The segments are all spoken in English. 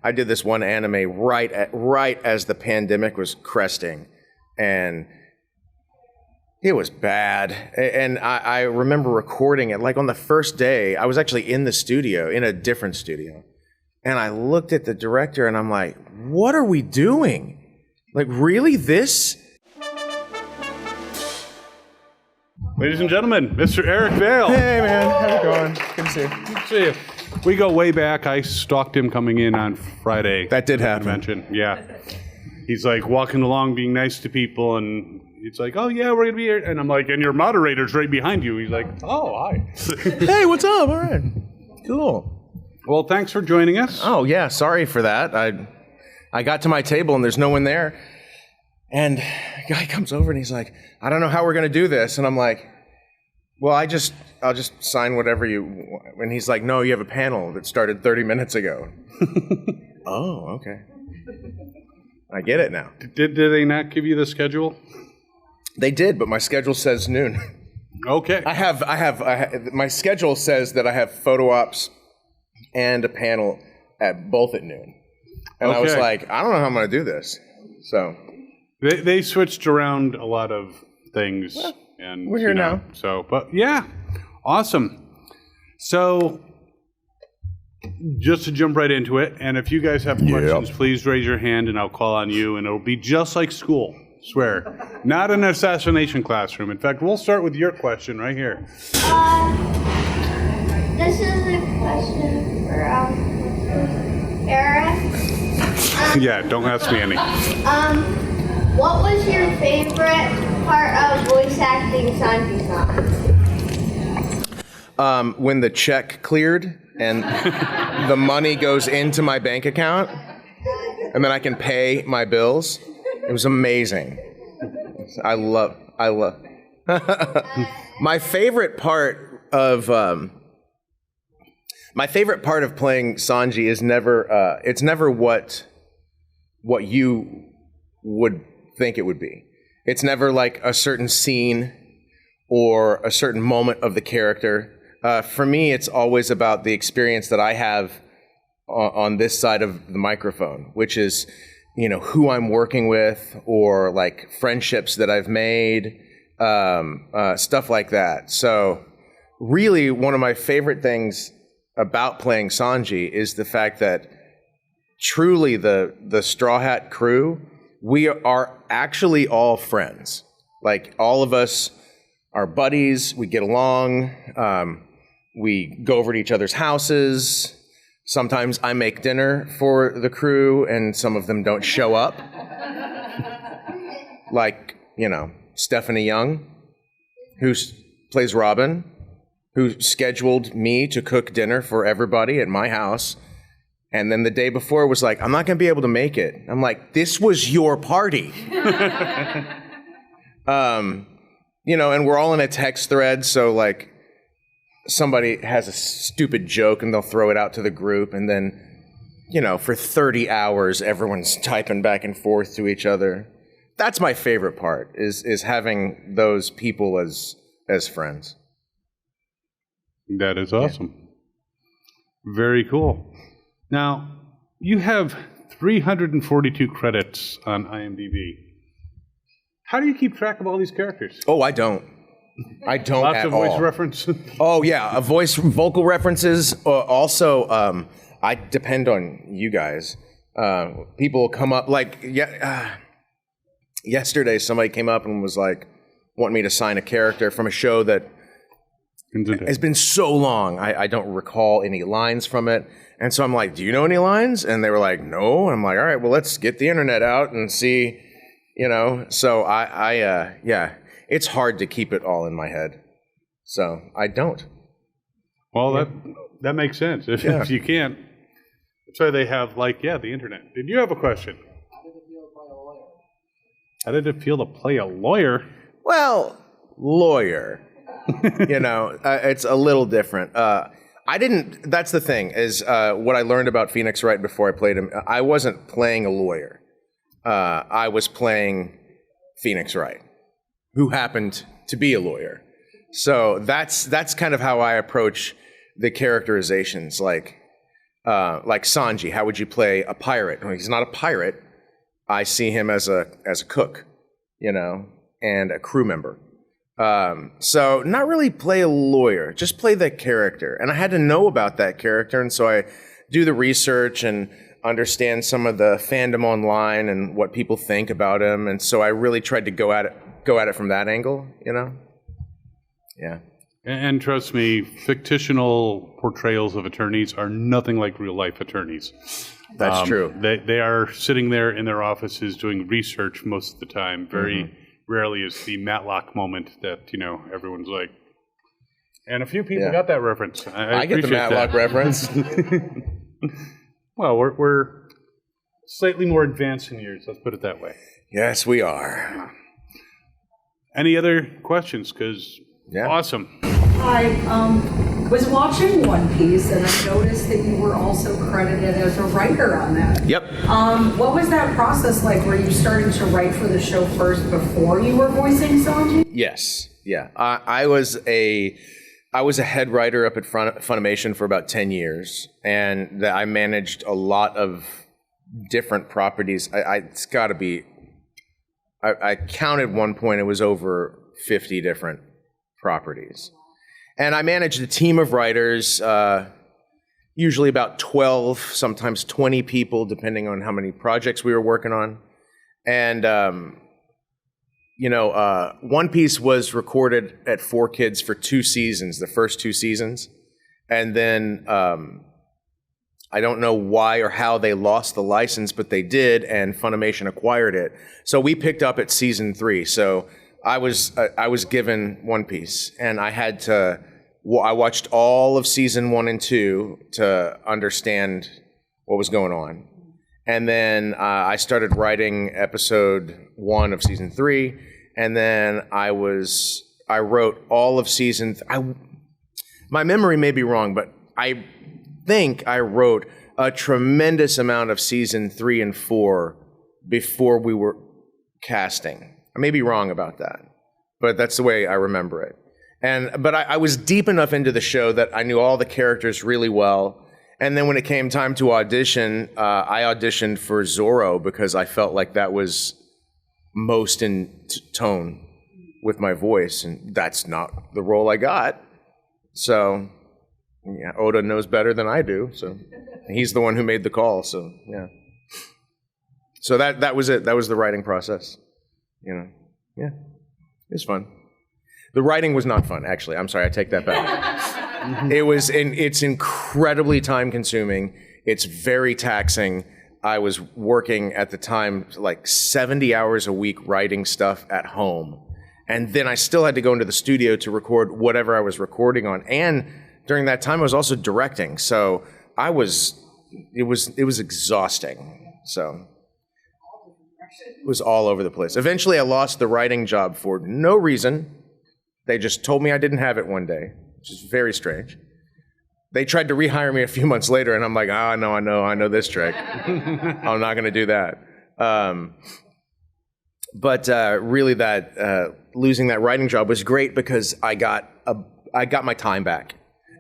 I did this one anime right as the pandemic was cresting, and it was bad. And I remember recording it, like on the first day, I was actually in the studio, in a different studio. And I looked at the director and I'm like, what are we doing? Like, really, this? Ladies and gentlemen, Mr. Eric Vale. Hey, man. How's it going? Good to see you. Good to see you. We go way back. I stalked him coming in on Friday. That did happen. Convention. Yeah. He's like walking along, being nice to people, and it's like, oh, yeah, we're going to be here. And I'm like, and your moderator's right behind you. He's like, oh, hi. Hey, what's up? All right. Cool. Well, thanks for joining us. Oh, yeah. Sorry for that. I got to my table, and there's no one there. And a guy comes over, and he's like, I don't know how we're going to do this. And I'm like, well, I'll just sign whatever you want. And he's like, no, you have a panel that started 30 minutes ago. Oh, okay. I get it now. Did they not give you the schedule? They did, but my schedule says noon. Okay. I have my schedule says that I have photo ops and a panel both at noon. And I was like, I don't know how I'm going to do this. So they switched around a lot of things. Well, and we're here now. So, but yeah, awesome. So just to jump right into it, and if you guys have questions, please raise your hand and I'll call on you, and it'll be just like school. Swear. Not an assassination classroom. In fact, we'll start with your question right here. This is a question for Eric. Yeah, don't ask me any. What was your favorite part of voice acting Sanji song? When the check cleared and the money goes into my bank account, and then I can pay my bills. It was amazing. I love. My favorite part of playing Sanji is never. It's never what you would think it would be. It's never like a certain scene or a certain moment of the character. For me, it's always about the experience that I have on this side of the microphone, which is, you know, who I'm working with, or like friendships that I've made, stuff like that. So really one of my favorite things about playing Sanji is the fact that truly the Straw Hat crew, we are actually all friends. Like, all of us are buddies, we get along, we go over to each other's houses. Sometimes I make dinner for the crew and some of them don't show up. Like, you know, Stephanie Young, who plays Robin, who scheduled me to cook dinner for everybody at my house. And then the day before was like, I'm not going to be able to make it. I'm like, this was your party. You know, and we're all in a text thread, so like, somebody has a stupid joke and they'll throw it out to the group, and then, you know, for 30 hours everyone's typing back and forth to each other. That's my favorite part, is having those people as friends. That is awesome. Yeah. Very cool. Now, you have 342 credits on IMDb. How do you keep track of all these characters? Oh, I don't Lots at of voice all. references. Oh yeah, vocal references. Also, I depend on you guys. People will come up like yesterday. Somebody came up and was like, wanting me to sign a character from a show that has been so long. I don't recall any lines from it, and so I'm like, do you know any lines? And they were like, no. And I'm like, all right, well, let's get the internet out and see. You know, so yeah. It's hard to keep it all in my head, so I don't. Well, that makes sense. If you can't, that's why they have, the internet. Did you have a question? How did it feel to play a lawyer? Well, lawyer. You know, it's a little different. That's the thing, is what I learned about Phoenix Wright before I played him. I wasn't playing a lawyer. I was playing Phoenix Wright, who happened to be a lawyer. So that's kind of how I approach the characterizations. Like, Like Sanji, how would you play a pirate? Well, he's not a pirate. I see him as a cook, and a crew member. So not really play a lawyer, just play the character. And I had to know about that character, and so I do the research and understand some of the fandom online and what people think about him. And so I really tried to go at it from that angle, Yeah. And trust me, fictional portrayals of attorneys are nothing like real life attorneys. That's true. They are sitting there in their offices doing research most of the time. Very rarely is the Matlock moment that, everyone's like, and a few people got that reference. I get the Matlock reference. Well, we're slightly more advanced in years, let's put it that way. Yes, we are. Any other questions? Because awesome. I was watching One Piece, and I noticed that you were also credited as a writer on that. Yep. What was that process like? Were you starting to write for the show first before you were voicing Sanji? Yes. Yeah. I was a head writer up at Funimation for about 10 years, and I managed a lot of different properties. It's got to be. I counted one point; it was over 50 different properties. And I managed a team of writers, usually about 12, sometimes 20 people, depending on how many projects we were working on. And, One Piece was recorded at 4Kids for 2 seasons, the first 2 seasons. And then I don't know why or how they lost the license, but they did, and Funimation acquired it. So we picked up at season 3. So I was given One Piece, and I had to. I watched all of season 1 and 2 to understand what was going on, and then I started writing episode 1 of season 3, and then I wrote all of season. My memory may be wrong, but I think I wrote a tremendous amount of season 3 and 4 before we were casting. I may be wrong about that, but that's the way I remember it. But I was deep enough into the show that I knew all the characters really well. And then when it came time to audition, I auditioned for Zoro because I felt like that was most in tone with my voice, and that's not the role I got. So, yeah, Oda knows better than I do. So he's the one who made the call. So yeah. So that was it. That was the writing process. Yeah, it was fun. The writing was not fun, actually. I'm sorry, I take that back. It's incredibly time-consuming. It's very taxing. I was working at the time like 70 hours a week writing stuff at home, and then I still had to go into the studio to record whatever I was recording on. And during that time, I was also directing, so it was exhausting. So. It was all over the place. Eventually, I lost the writing job for no reason. They just told me I didn't have it one day, which is very strange. They tried to rehire me a few months later, and I'm like, I know this trick. I'm not going to do that. But really, that losing that writing job was great because I got my time back,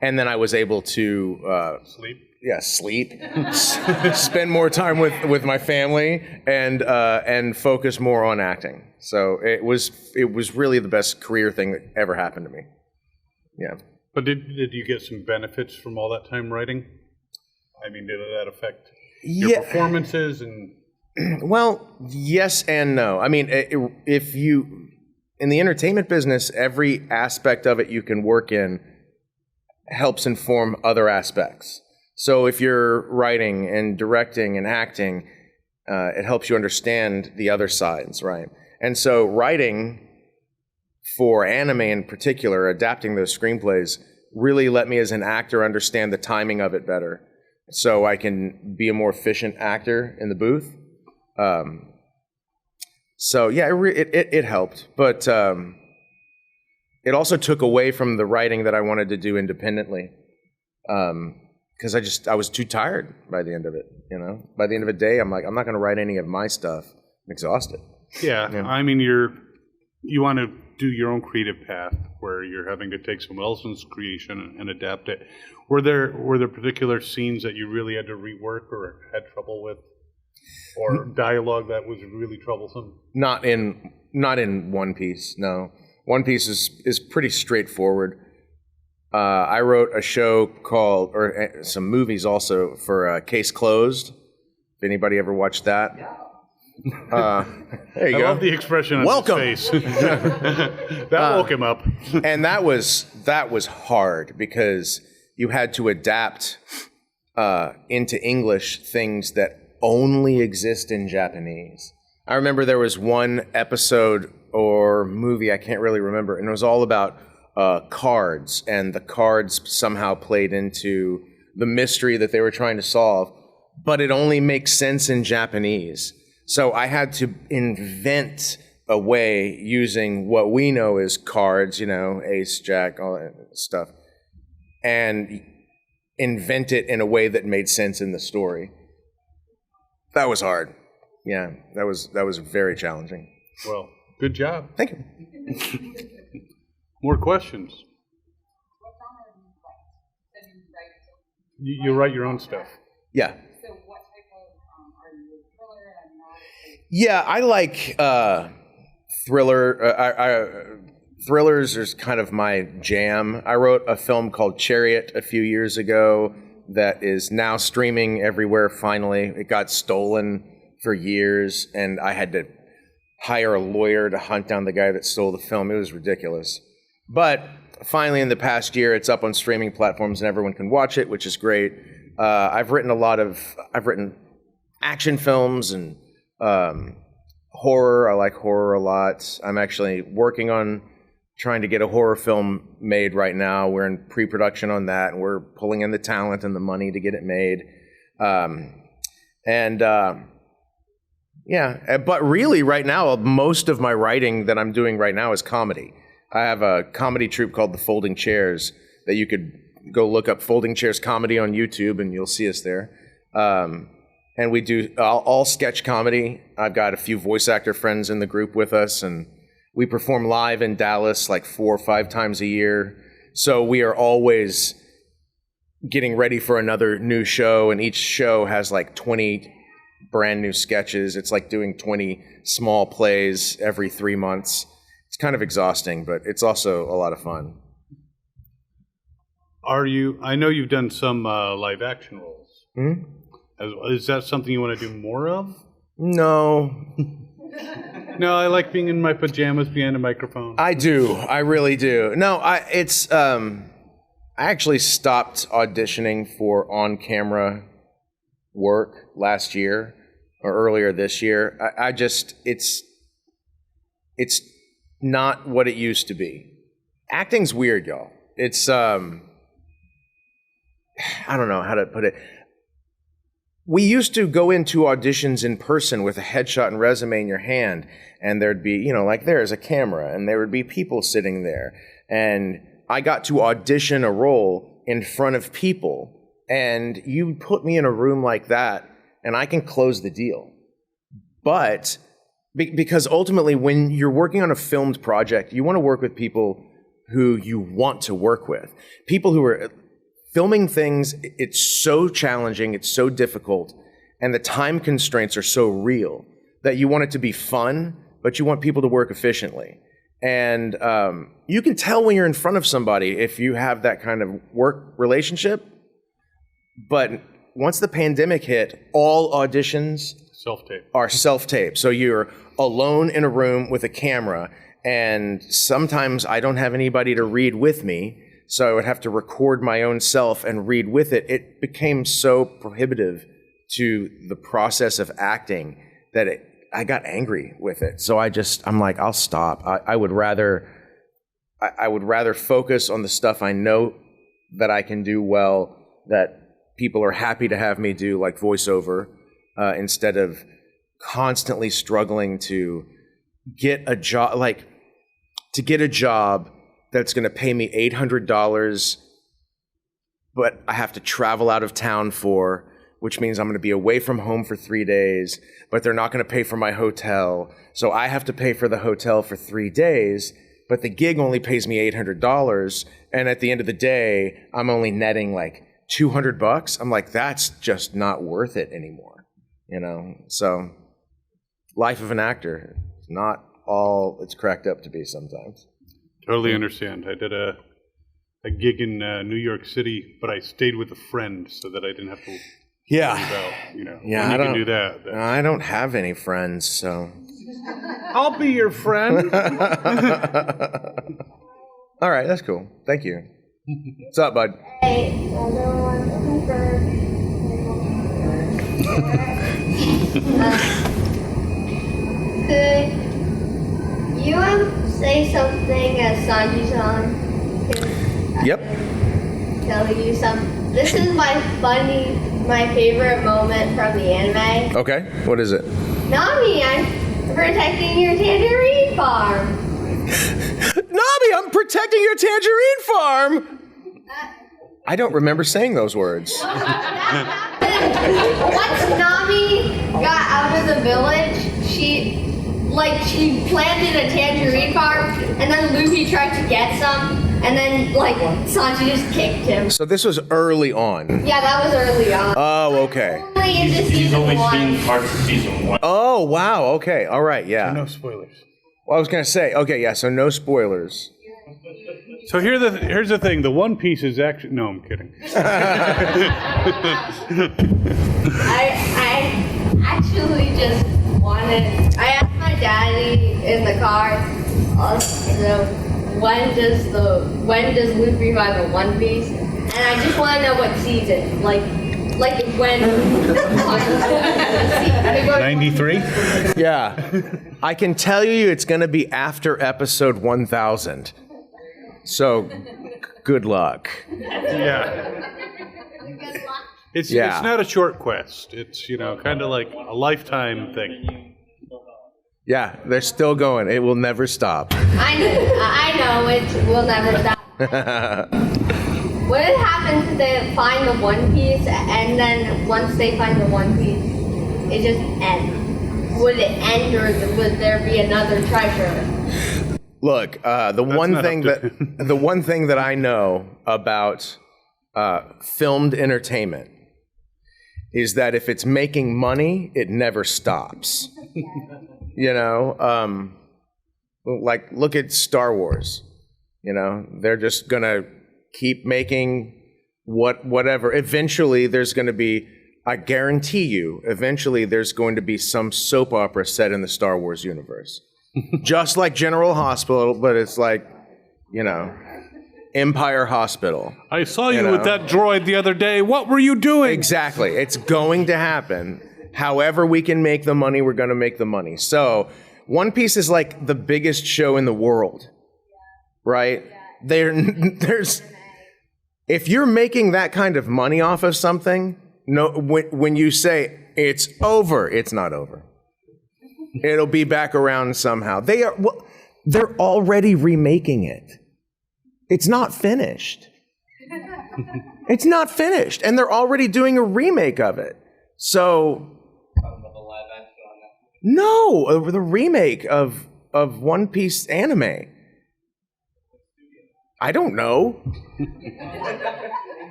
and then I was able to sleep. Yeah, sleep, spend more time with my family, and focus more on acting. So it was really the best career thing that ever happened to me. Yeah. But did you get some benefits from all that time writing? I mean, did that affect your performances and? Well, yes and no. I mean, if you in the entertainment business, every aspect of it you can work in helps inform other aspects. So if you're writing and directing and acting, it helps you understand the other sides, right? And so writing for anime in particular, adapting those screenplays, really let me as an actor understand the timing of it better, so I can be a more efficient actor in the booth. So yeah, it helped, but it also took away from the writing that I wanted to do independently. Because I was too tired by the end of it, By the end of the day, I'm like, I'm not going to write any of my stuff. I'm exhausted. Yeah, I mean, you want to do your own creative path where you're having to take someone else's creation and adapt it. Were there particular scenes that you really had to rework or had trouble with, or dialogue that was really troublesome? Not in One Piece. No, One Piece is pretty straightforward. I wrote a show called, or some movies also for Case Closed. If anybody ever watched that. There you I go. love the expression on Welcome. his face. That woke him up. And that was hard because you had to adapt into English things that only exist in Japanese. I remember there was one episode or movie, I can't really remember, and it was all about cards, and the cards somehow played into the mystery that they were trying to solve, but it only makes sense in Japanese. So I had to invent a way using what we know as cards, ace, jack, all that stuff, and invent it in a way that made sense in the story. That was hard. Yeah, that was very challenging. Well, good job. Thank you. More questions? You write your own stuff. Yeah. So what type of, are you a thriller and not? Yeah, I like thriller. Thrillers is kind of my jam. I wrote a film called Chariot a few years ago that is now streaming everywhere finally. It got stolen for years, and I had to hire a lawyer to hunt down the guy that stole the film. It was ridiculous. But finally, in the past year, it's up on streaming platforms and everyone can watch it, which is great. I've written action films and horror. I like horror a lot. I'm actually working on trying to get a horror film made right now. We're in pre-production on that, and we're pulling in the talent and the money to get it made. But really right now, most of my writing that I'm doing right now is comedy. I have a comedy troupe called The Folding Chairs that you could go look up, Folding Chairs Comedy on YouTube, and you'll see us there. And we do all sketch comedy. I've got a few voice actor friends in the group with us, and we perform live in Dallas like 4 or 5 times a year. So we are always getting ready for another new show, and each show has like 20 brand new sketches. It's like doing 20 small plays every 3 months. It's kind of exhausting, but it's also a lot of fun. I know you've done some live action roles. Mm-hmm. Is that something you want to do more of? No. No, I like being in my pajamas behind a microphone. I do. I really do. No, I actually stopped auditioning for on-camera work last year or earlier this year. It's not what it used to be. Acting's weird, y'all. It's I don't know how to put it. We used to go into auditions in person with a headshot and resume in your hand, and there'd be, like there's a camera, and there would be people sitting there. And I got to audition a role in front of people, and you put me in a room like that, and I can close the deal. But because ultimately, when you're working on a filmed project, you want to work with people who you want to work with. People who are filming things, it's so challenging, it's so difficult, and the time constraints are so real that you want it to be fun, but you want people to work efficiently. And you can tell when you're in front of somebody if you have that kind of work relationship. But once the pandemic hit, all auditions are self-tape. So you're alone in a room with a camera, and sometimes I don't have anybody to read with me, so I would have to record my own self and read with it. It became so prohibitive to the process of acting that I got angry with it. So I'm like, I'll stop. I would rather focus on the stuff I know that I can do well, that people are happy to have me do, like voiceover, instead of constantly struggling to get a job, that's going to pay me $800, but I have to travel out of town for, which means I'm going to be away from home for 3 days, but they're not going to pay for my hotel. So I have to pay for the hotel for 3 days, but the gig only pays me $800, and at the end of the day, I'm only netting like $200. I'm like, that's just not worth it anymore, you know? So, life of an actor is not all it's cracked up to be sometimes. Totally understand. I did a gig in New York City, but I stayed with a friend so that I didn't have to worry about, you know, yeah, when you can do that. I don't have any friends, so. I'll be your friend. All right, that's cool. Thank you. What's up, bud? Hey, could you say something as Sanji's on? Yep. Tell you something. This is my favorite moment from the anime. Okay, what is it? Nami, I'm protecting your tangerine farm. Nami, I'm protecting your tangerine farm! I don't remember saying those words. Once Nami got out of the village, she planted a tangerine farm, and then Luffy tried to get some, and then Sanji just kicked him. So this was early on. Yeah, that was early on. Oh, okay. Only into He's season only one. seen parts of season 1. Oh, wow, okay, all right, yeah. No spoilers. Well, I was gonna say, okay, yeah, so no spoilers. So here's the thing. The One Piece is actually... No, I'm kidding. I actually just wanted. I asked my daddy in the car. Also, when does Luffy buy the One Piece? And I just want to know what season. Like when. 93? Yeah. I can tell you it's gonna be after episode 1000. So, good luck. Yeah. It's not a short quest. It's, kind of like a lifetime thing. Yeah, they're still going. It will never stop. I know it will never stop. What would happen if they find the One Piece and then once they find the One Piece, it just ends? Would it end or would there be another treasure? Look, the one thing that I know about filmed entertainment is that if it's making money, it never stops. Look at Star Wars. They're just gonna keep making whatever. Eventually, there's gonna be. I guarantee you, eventually, there's going to be some soap opera set in the Star Wars universe. Just like General Hospital, but it's like, Empire Hospital. I saw you with that droid the other day. What were you doing? Exactly. It's going to happen. However we can make the money, we're going to make the money. So One Piece is like the biggest show in the world, right? There's, if you're making that kind of money off of something, when you say it's over, it's not over. It'll be back around somehow. They're already remaking it. It's not finished. It's not finished, and they're already doing a remake of it. So, no, the remake of One Piece anime. I don't know.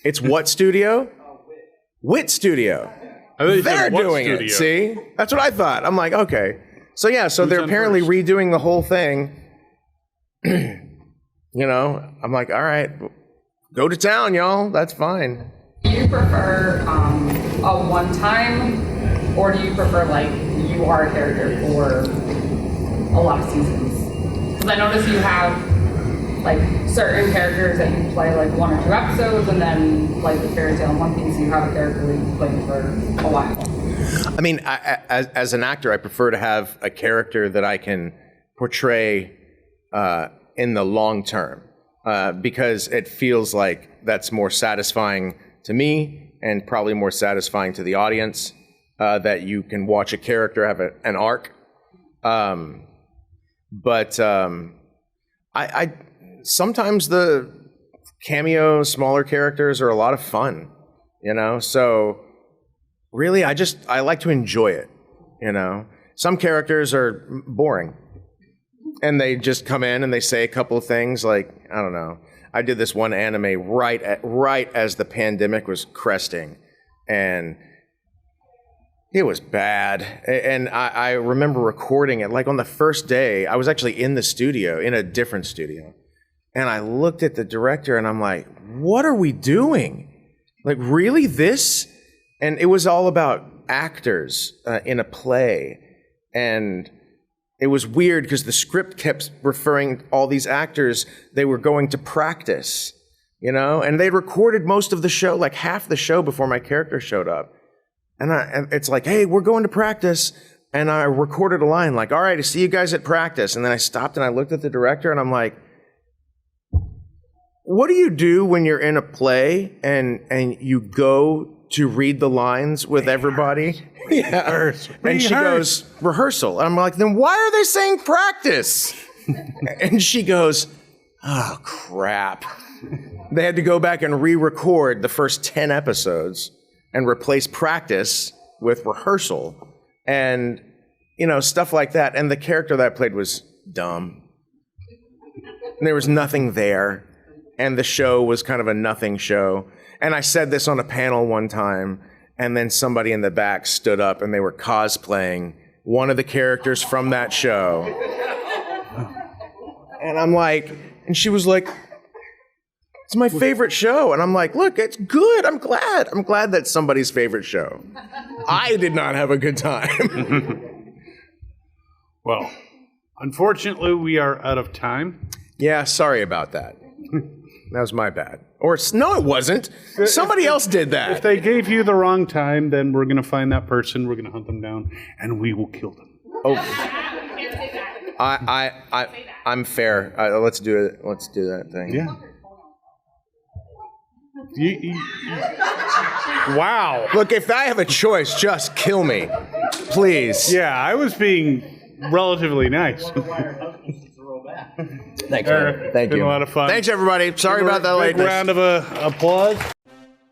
It's what studio? Wit Studio. They're doing it, see? That's what I thought. I'm like, okay. So yeah, so they're apparently redoing the whole thing. I'm like, all right, go to town, y'all. That's fine. Do you prefer a one-time, or do you prefer, you are a character for a lot of seasons? Because I notice you have, certain characters that you play, 1 or 2 episodes, and then, the Fairy Tail and One Piece, you have a character that you play for a while. I mean, as an actor, I prefer to have a character that I can portray in the long term, because it feels like that's more satisfying to me and probably more satisfying to the audience, that you can watch a character have an arc. But I sometimes the cameo smaller characters are a lot of fun, so really I like to enjoy it. Some characters are boring, And they just come in and they say a couple of things like, I don't know. I did this one anime right as the pandemic was cresting, and it was bad. And I remember recording it, like on the first day, I was actually in the studio, in a different studio. And I looked at the director and I'm like, what are we doing? Like, really, this? And it was all about actors in a play. And it was weird because the script kept referring all these actors, they were going to practice, you know? And they recorded most of the show, like half the show before my character showed up. And it's like, hey, we're going to practice. And I recorded a line like, all right, I see you guys at practice. And then I stopped and I looked at the director and I'm like, what do you do when you're in a play and you go to read the lines with everybody? Yeah. And she goes, rehearsal. And I'm like, then why are they saying practice? And she goes, oh, crap. They had to go back and re-record the first 10 episodes and replace practice with rehearsal. And, you know, stuff like that. And the character that I played was dumb. And there was nothing there. And the show was kind of a nothing show. And I said this on a panel one time, and then somebody in the back stood up and they were cosplaying one of the characters from that show. And I'm like, and she was like, it's my favorite show. And I'm like, look, it's good. I'm glad that's somebody's favorite show. I did not have a good time. Well, unfortunately, we are out of time. Yeah, sorry about that. That was my bad. Or, no, it wasn't. Somebody else did that. If they gave you the wrong time, then we're going to find that person, we're going to hunt them down, and we will kill them. Oh. I'm fair. Let's do it. Let's do that thing. Yeah. Wow. Look, if I have a choice, just kill me. Please. Yeah, I was being relatively nice. Thanks, man. Thank Been you. a lot of fun. Thanks, everybody. Sorry about that Big lateness. round of applause.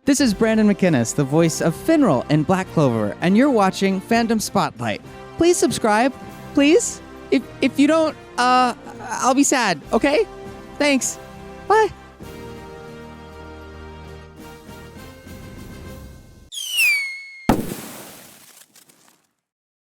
This is Brandon McInnes, the voice of Finral in Black Clover, and you're watching Fandom Spotlight. Please subscribe, please. If you don't, I'll be sad, okay? Thanks. Bye.